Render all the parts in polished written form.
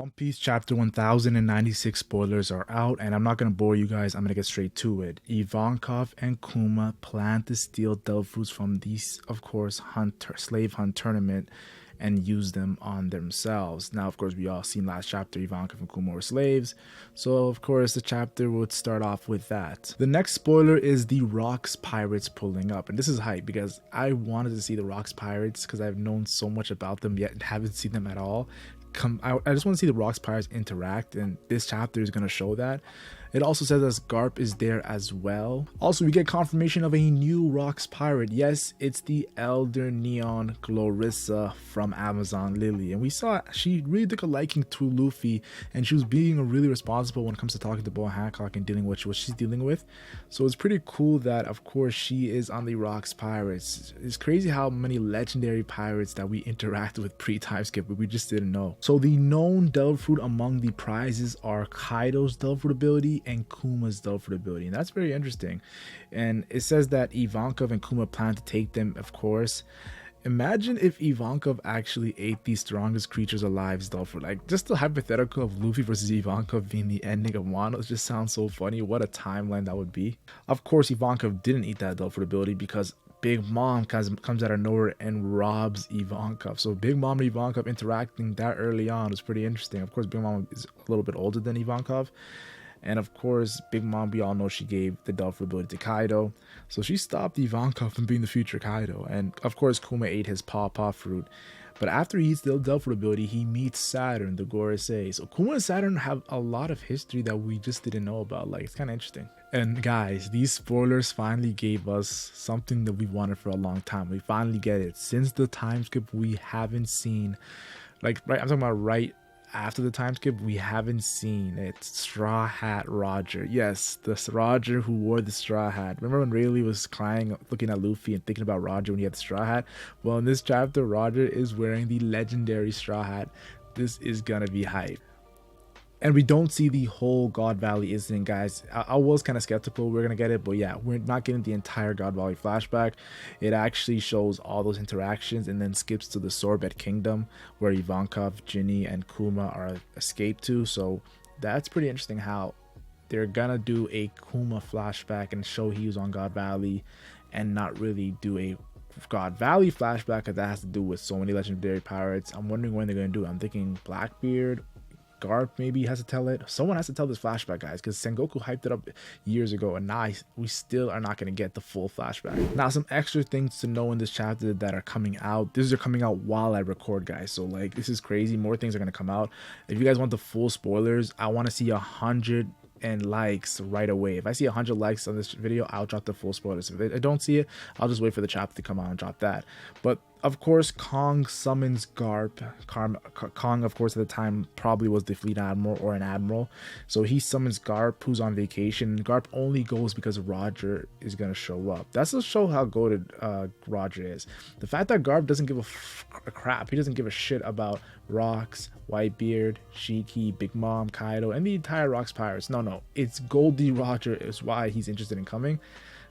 One Piece chapter 1096 spoilers are out, and I'm not going to bore you guys. I'm going to get straight to it. Ivankov and Kuma plan to steal Delph fruits from these, of course, slave hunt tournament and use them on themselves. Now, of course, we all seen last chapter Ivankov and Kuma were slaves, so of course the chapter would start off with that. The next spoiler is the Rocks Pirates pulling up, and this is hype because I wanted to see the Rocks Pirates because I've known so much about them yet haven't seen them at all. I just want to see the Rocks Pirates interact, and this chapter is going to show that. It also says that Garp is there as well. Also, we get confirmation of a new Rocks Pirate. Yes, it's the Elder Neon Glorissa from Amazon Lily, and we saw she really took a liking to Luffy, and she was being really responsible when it comes to talking to Boa Hancock and dealing with what she's dealing with. So it's pretty cool that, of course, she is on the Rocks Pirates. It's crazy how many legendary pirates that we interact with pre-time skip, but we just didn't know. So the known Delph fruit among the prizes are Kaido's Delph fruit ability and Kuma's Delph fruit ability, and that's very interesting. And it says that Ivankov and Kuma plan to take them, of course. Imagine if Ivankov actually ate the strongest creatures alive's Delph fruit. Like, just the hypothetical of Luffy versus Ivankov being the ending of Wano just sounds so funny. What a timeline that would be. Of course, Ivankov didn't eat that Delph fruit ability because Big Mom comes out of nowhere and robs Ivankov. So Big Mom and Ivankov interacting that early on was pretty interesting. Of course, Big Mom is a little bit older than Ivankov. And of course, Big Mom, we all know she gave the Delph fruit ability to Kaido. So she stopped Ivankov from being the future Kaido. And of course, Kuma ate his Paw fruit. But after he eats the Delph fruit ability, he meets Saturn, the Gorosei. So Kuma and Saturn have a lot of history that we just didn't know about. Like, it's kind of interesting. And guys, these spoilers finally gave us something that we wanted for a long time. We finally get it. Since the time skip, we haven't seen, like, right, I'm talking about right after the time skip, we haven't seen it. Straw Hat Roger. Yes, the Roger who wore the straw hat. Remember when Rayleigh was crying, looking at Luffy and thinking about Roger when he had the straw hat? Well, in this chapter, Roger is wearing the legendary straw hat. This is gonna be hype. And we don't see the whole God Valley incident, guys. I was kind of skeptical we're going to get it, but yeah, we're not getting the entire God Valley flashback. It actually shows all those interactions and then skips to the Sorbet Kingdom where Ivankov, Ginny, and Kuma are escaped to. So that's pretty interesting how they're going to do a Kuma flashback and show he was on God Valley and not really do a God Valley flashback because that has to do with so many legendary pirates. I'm wondering when they're going to do it. I'm thinking Blackbeard, Garp maybe has to tell it. Someone has to tell this flashback, guys, because Sengoku hyped it up years ago, and now we still are not going to get the full flashback. Now, some extra things to know in this chapter that are coming out. These are coming out while I record, guys. So, like, this is crazy. More things are going to come out. If you guys want the full spoilers, I want to see 100 and likes right away. If I see 100 likes on this video, I'll drop the full spoilers. If I don't see it, I'll just wait for the chapter to come out and drop that. But of course, Kong summons Garp. Kong, of course, at the time probably was the fleet admiral or an admiral. So he summons Garp, who's on vacation. Garp only goes because Roger is going to show up. That's to show how goated Roger is. The fact that Garp doesn't give a crap. He doesn't give a shit about Rocks, Whitebeard, Shiki, Big Mom, Kaido, and the entire Rocks Pirates. No. It's Goldie Roger is why he's interested in coming.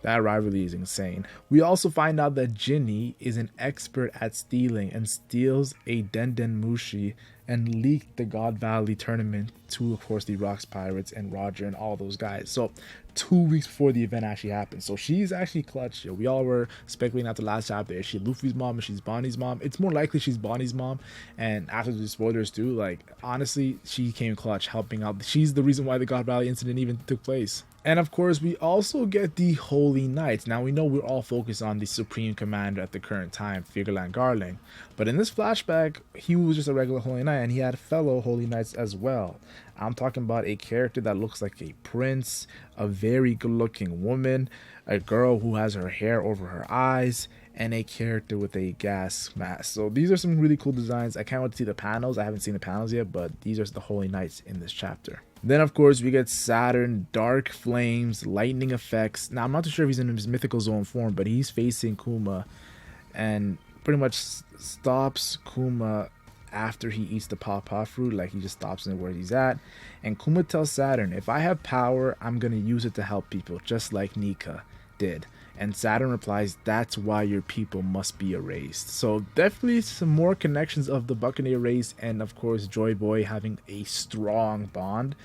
That rivalry is insane. We also find out that Ginny is an expert at stealing and steals a Denden Mushi and leaked the God Valley tournament to, of course, the Rocks Pirates and Roger and all those guys. So 2 weeks before the event actually happened. So she's actually clutch. We all were speculating after the last chapter. Is she Luffy's mom? Is she Bonnie's mom? It's more likely she's Bonnie's mom. And after the spoilers too, like, honestly, she came clutch helping out. She's the reason why the God Valley incident even took place. And of course, we also get the Holy Knights. Now, we know we're all focused on the Supreme Commander at the current time, Figureland Garling. But in this flashback, he was just a regular Holy Knight, and he had fellow Holy Knights as well. I'm talking about a character that looks like a prince, a very good-looking woman, a girl who has her hair over her eyes, and a character with a gas mask. So these are some really cool designs. I can't wait to see the panels. I haven't seen the panels yet, but these are the Holy Knights in this chapter. Then, of course, we get Saturn, Dark Flames, Lightning Effects. Now, I'm not too sure if he's in his Mythical Zone form, but he's facing Kuma and pretty much stops Kuma after he eats the Paw fruit. Like, he just stops him where he's at. And Kuma tells Saturn, if I have power, I'm going to use it to help people, just like Nika did. And Saturn replies, "That's why your people must be erased." So definitely some more connections of the Buccaneer race, and of course Joy Boy having a strong bond.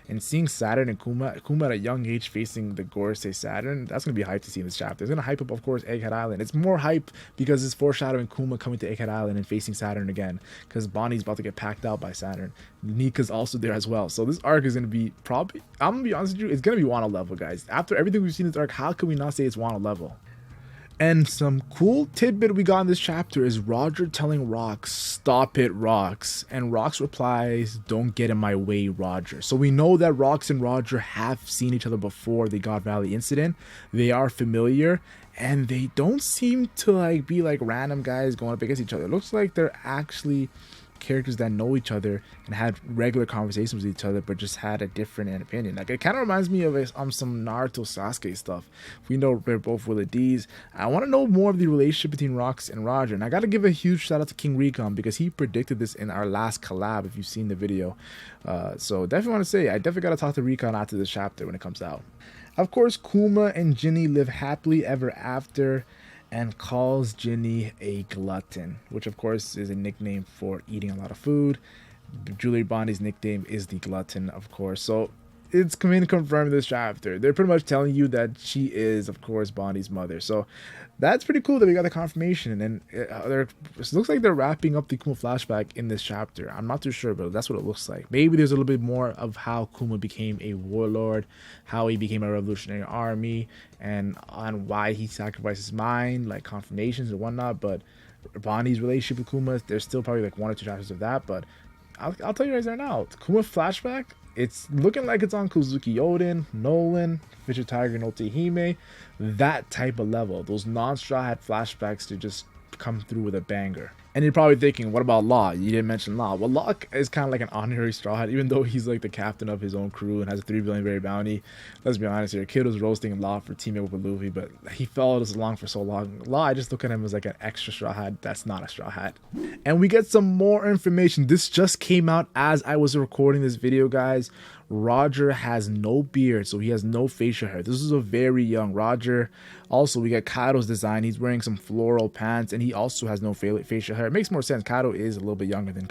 And seeing Saturn and Kuma at a young age facing the Gorosei Saturn, that's going to be hype to see in this chapter. It's going to hype up, of course, Egghead Island. It's more hype because it's foreshadowing Kuma coming to Egghead Island and facing Saturn again, because Bonnie's about to get packed out by Saturn. Nika's also there as well. So this arc is going to be probably, I'm going to be honest with you, it's going to be Wano level, guys. After everything we've seen in this arc, how can we not say it's Wano level? And some cool tidbit we got in this chapter is Roger telling Rox, "Stop it, Rox." And Rox replies, "Don't get in my way, Roger." So we know that Rox and Roger have seen each other before the God Valley incident. They are familiar, and they don't seem to like be like random guys going up against each other. It looks like they're actually characters that know each other and had regular conversations with each other, but just had a different opinion. Like, it kind of reminds me of some Naruto Sasuke stuff. We know they're both Willie D's. I want to know more of the relationship between Rox and Roger, and I got to give a huge shout out to King Recon because he predicted this in our last collab, if you've seen the video. So definitely want to say, I definitely got to talk to Recon after this chapter when it comes out. Of course, Kuma and Ginny live happily ever after, and calls Ginny a glutton, which of course is a nickname for eating a lot of food. Julie Bondi's nickname is the Glutton, of course. So it's been confirmed in this chapter. They're pretty much telling you that she is, of course, Bondi's mother. So that's pretty cool that we got the confirmation. And it looks like they're wrapping up the Kuma flashback in this chapter. I'm not too sure, but that's what it looks like. Maybe there's a little bit more of how Kuma became a warlord, how he became a revolutionary army, and on why he sacrificed his mind, like confirmations and whatnot. But Bondi's relationship with Kuma, there's still probably like 1 or 2 chapters of that. But I'll tell you guys right now, Kuma flashback, it's looking like it's on Kozuki Oden, Nolan, Fisher Tiger, no Tehime, that type of level. Those non-Straw Hat flashbacks to just come through with a banger. And you're probably thinking, what about Law? You didn't mention Law. Well, Law is kind of like an honorary Straw Hat, even though he's like the captain of his own crew and has a 3 billion berry bounty. Let's be honest here, kid was roasting Law for teaming up with Luffy, but he followed us along for so long. Law, I just look at him as like an extra Straw Hat. That's not a Straw Hat. And we get some more information. This just came out as I was recording this video, guys. Roger has no beard, so he has no facial hair. This is a very young Roger. Also, we get Kaido's design. He's wearing some floral pants, and he also has no facial hair. It makes more sense. Kaido is a little bit younger than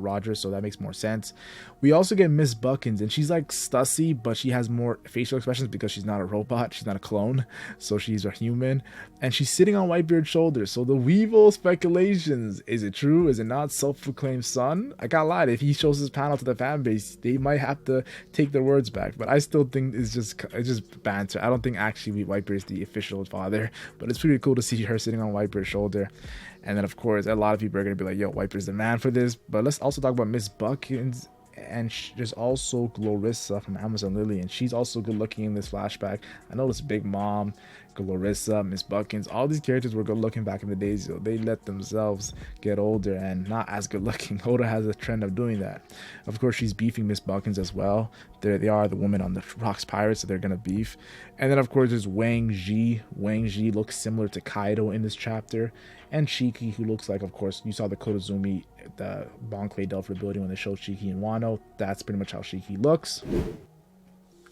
Roger, so that makes more sense. We also get Miss Buckins, and she's like Stussy, but she has more facial expressions because she's not a robot. She's not a clone, so she's a human. And she's sitting on Whitebeard's shoulders. So the Weevil speculations, is it true? Is it not? Self-proclaimed son? I got lied. If he shows his panel to the fan base, they might have to take their words back. But I still think it's just banter. I don't think actually Whitebeard is the official father, but it's pretty cool to see her sitting on Whitebeard's shoulder. And then of course a lot of people are gonna be like, yo, Whitebeard's the man for this. But let's also talk about Miss Buckins. And there's also Glorissa from Amazon Lily, and she's also good looking in this flashback. I know this Big Mom, Glorissa, Miss Buckins, all these characters were good looking back in the days. So they let themselves get older and not as good looking. Oda has a trend of doing that. Of course, she's beefing Miss Buckins as well. They are the woman on the Rocks Pirates, so they're gonna beef. And then of course there's Wang Ji. Wang Ji looks similar to Kaido in this chapter, and Shiki, who looks like, of course, you saw the Kodazumi, the Bon Clay Delphi building when they showed Shiki and Wano. That's pretty much how Shiki looks.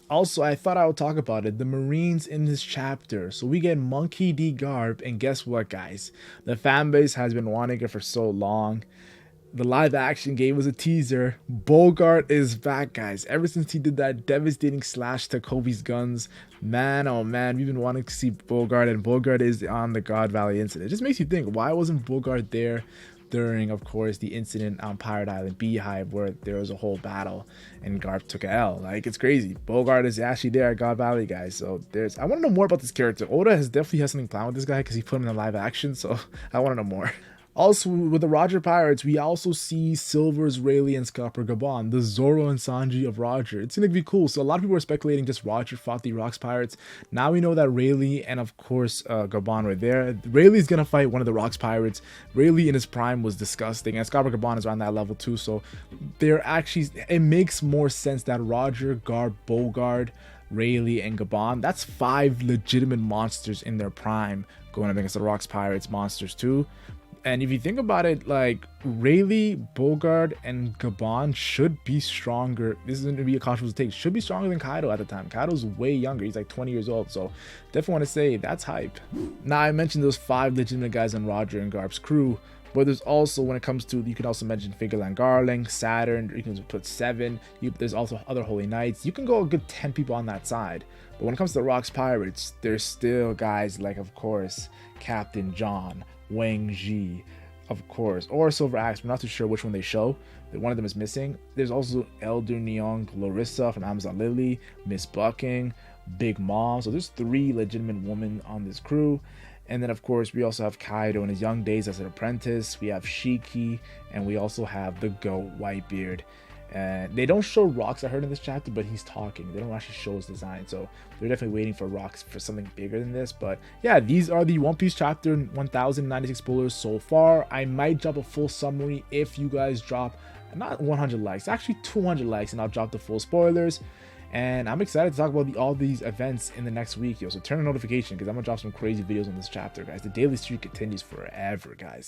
Also, I thought I would talk about it, the Marines in this chapter. So we get Monkey D. Garp, and guess what, guys? The fanbase has been wanting it for so long. The live action gave us a teaser. Bogart is back, guys. Ever since he did that devastating slash to Kobe's guns, man, oh man, we've been wanting to see Bogart, and Bogart is on the God Valley incident. It just makes you think, why wasn't Bogart there during, of course, the incident on Pirate Island Beehive where there was a whole battle and Garp took a L? Like, it's crazy. Bogart is actually there at God Valley, guys. So I want to know more about this character. Oda definitely has something planned with this guy because he put him in the live action, so I want to know more. Also, with the Roger Pirates, we also see Silver's Rayleigh and Scupper Gabon, the Zoro and Sanji of Roger. It's going to be cool. So a lot of people are speculating just Roger fought the Rocks Pirates. Now we know that Rayleigh and, of course, Gabon were there. Rayleigh's going to fight one of the Rocks Pirates. Rayleigh in his prime was disgusting, and Scupper Gabon is around that level too. So it makes more sense that Roger, Garp, Bogart, Rayleigh, and Gabon, that's 5 legitimate monsters in their prime going up against the Rocks Pirates monsters too. And if you think about it, like Rayleigh, Bogard, and Gabon should be stronger. This is going to be a controversial take. Should be stronger than Kaido at the time. Kaido's way younger. He's like 20 years old. So definitely want to say that's hype. Now I mentioned those 5 legitimate guys on Roger and Garp's crew. But there's also, when it comes to, you can also mention Figureland Garling, Saturn, you can put 7. There's also other Holy Knights. You can go a good 10 people on that side. But when it comes to the Rocks Pirates, there's still guys like, of course, Captain John, Wang Ji, of course, or Silver Axe. We're not too sure which one they show. One of them is missing. There's also Elder Neong, Larissa from Amazon Lily, Miss Bucking, Big Mom. So there's 3 legitimate women on this crew. And then, of course, we also have Kaido in his young days as an apprentice. We have Shiki, and we also have the GOAT, Whitebeard. And they don't show Rocks, I heard in this chapter, but he's talking. They don't actually show his design, so they're definitely waiting for Rocks for something bigger than this. But yeah, these are the One Piece chapter 1096 spoilers so far. I might drop a full summary if you guys drop not 100 likes, actually 200 likes, and I'll drop the full spoilers. And I'm excited to talk about all these events in the next week, yo. So turn on notification because I'm gonna drop some crazy videos on this chapter, guys. The daily streak continues forever, guys.